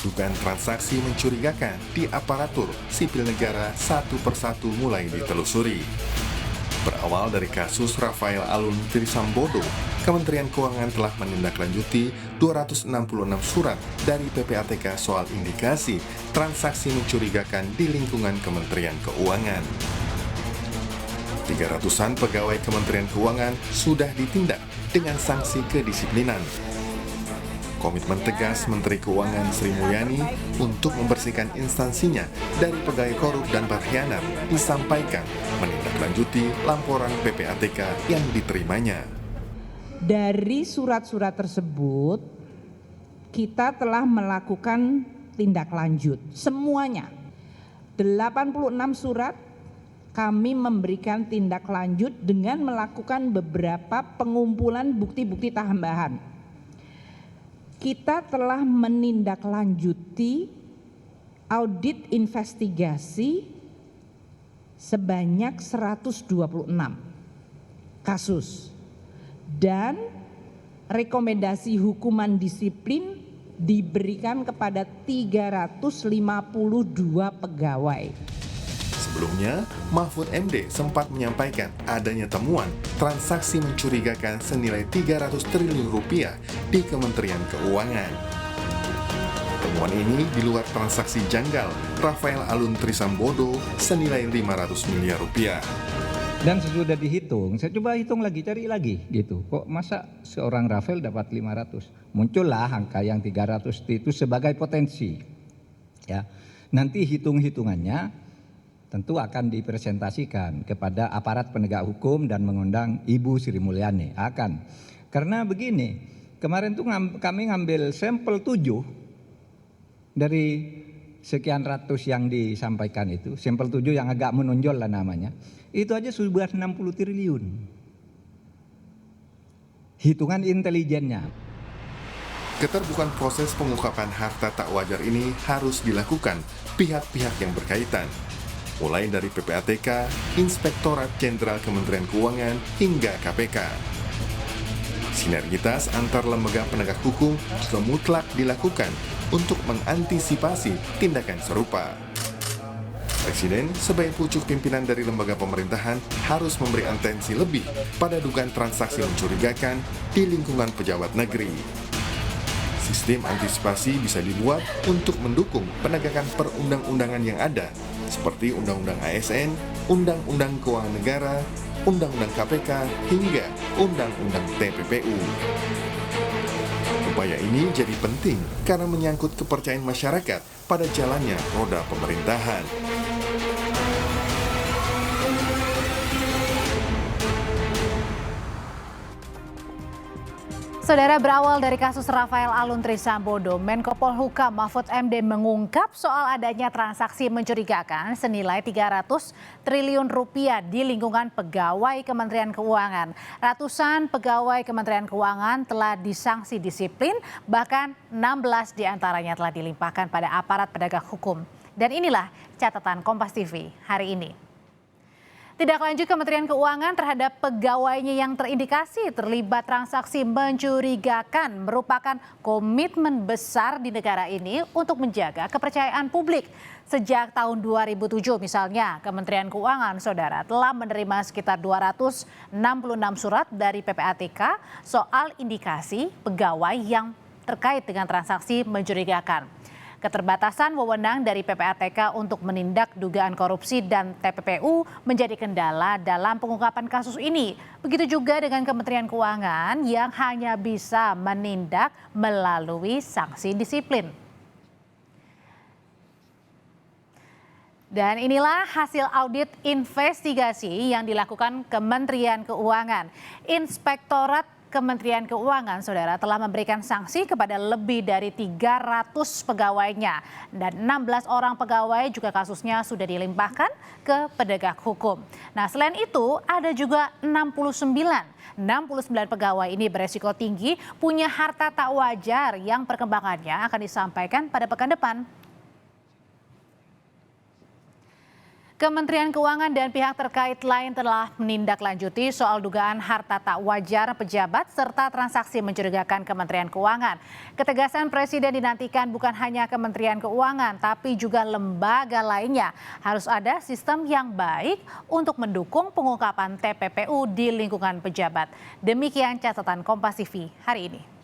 dugaan transaksi mencurigakan di aparatur sipil negara satu persatu mulai ditelusuri. Berawal dari kasus Rafael Alun Trisambodo, Kementerian Keuangan telah menindaklanjuti 266 surat dari PPATK soal indikasi transaksi mencurigakan di lingkungan Kementerian Keuangan. 300-an pegawai Kementerian Keuangan sudah ditindak dengan sanksi kedisiplinan. Komitmen tegas Menteri Keuangan Sri Mulyani untuk membersihkan instansinya dari pegawai korup dan berkhianat disampaikan menindaklanjuti laporan PPATK yang diterimanya. Dari surat-surat tersebut, kita telah melakukan tindak lanjut semuanya. 86 surat kami memberikan tindak lanjut dengan melakukan beberapa pengumpulan bukti-bukti tambahan. Kita telah menindaklanjuti audit investigasi sebanyak 126 kasus dan rekomendasi hukuman disiplin diberikan kepada 352 pegawai. Sebelumnya, Mahfud MD sempat menyampaikan adanya temuan transaksi mencurigakan senilai 300 triliun rupiah di Kementerian Keuangan. Temuan ini di luar transaksi janggal Rafael Alun Trisambodo senilai 500 miliar rupiah. Dan sesudah dihitung, saya coba hitung lagi, cari lagi gitu. Kok masa seorang Rafael dapat 500? Muncullah angka yang 300 itu sebagai potensi. Ya. Nanti hitung-hitungannya tentu akan dipresentasikan kepada aparat penegak hukum dan mengundang Ibu Sri Mulyani. Akan. Karena begini, kemarin tuh kami ngambil sampel 7 dari sekian ratus yang disampaikan itu, sampel 7 yang agak menonjol lah namanya, itu aja sudah 60 triliun. Hitungan intelijennya. Keterbukaan proses pengungkapan harta tak wajar ini harus dilakukan pihak-pihak yang berkaitan, mulai dari PPATK, Inspektorat Jenderal Kementerian Keuangan, hingga KPK. Sinergitas antar lembaga penegak hukum juga mutlak dilakukan untuk mengantisipasi tindakan serupa. Presiden sebagai pucuk pimpinan dari lembaga pemerintahan harus memberi atensi lebih pada dugaan transaksi mencurigakan di lingkungan pejabat negeri. Sistem antisipasi bisa dibuat untuk mendukung penegakan perundang-undangan yang ada, seperti Undang-Undang ASN, Undang-Undang Keuangan Negara, Undang-Undang KPK, hingga Undang-Undang TPPU. Upaya ini jadi penting karena menyangkut kepercayaan masyarakat pada jalannya roda pemerintahan. Saudara, berawal dari kasus Rafael Alun Trisambodo, Menko Polhukam Mahfud MD mengungkap soal adanya transaksi mencurigakan senilai 300 triliun rupiah di lingkungan pegawai Kementerian Keuangan. Ratusan pegawai Kementerian Keuangan telah disanksi disiplin, bahkan 16 diantaranya telah dilimpahkan pada aparat penegak hukum. Dan inilah catatan Kompas TV hari ini. Tindak lanjut Kementerian Keuangan terhadap pegawainya yang terindikasi terlibat transaksi mencurigakan merupakan komitmen besar di negara ini untuk menjaga kepercayaan publik. Sejak tahun 2007 misalnya, Kementerian Keuangan, saudara, telah menerima sekitar 266 surat dari PPATK soal indikasi pegawai yang terkait dengan transaksi mencurigakan. Keterbatasan wewenang dari PPATK untuk menindak dugaan korupsi dan TPPU menjadi kendala dalam pengungkapan kasus ini. Begitu juga dengan Kementerian Keuangan yang hanya bisa menindak melalui sanksi disiplin. Dan inilah hasil audit investigasi yang dilakukan Kementerian Keuangan. Inspektorat Kementerian Keuangan, saudara, telah memberikan sanksi kepada lebih dari 300 pegawainya. Dan 16 orang pegawai juga kasusnya sudah dilimpahkan ke penegak hukum. Nah, selain itu ada juga 69 pegawai ini beresiko tinggi punya harta tak wajar yang perkembangannya akan disampaikan pada pekan depan. Kementerian Keuangan dan pihak terkait lain telah menindaklanjuti soal dugaan harta tak wajar pejabat serta transaksi mencurigakan Kementerian Keuangan. Ketegasan Presiden dinantikan bukan hanya Kementerian Keuangan, tapi juga lembaga lainnya. Harus ada sistem yang baik untuk mendukung pengungkapan TPPU di lingkungan pejabat. Demikian catatan Kompas TV hari ini.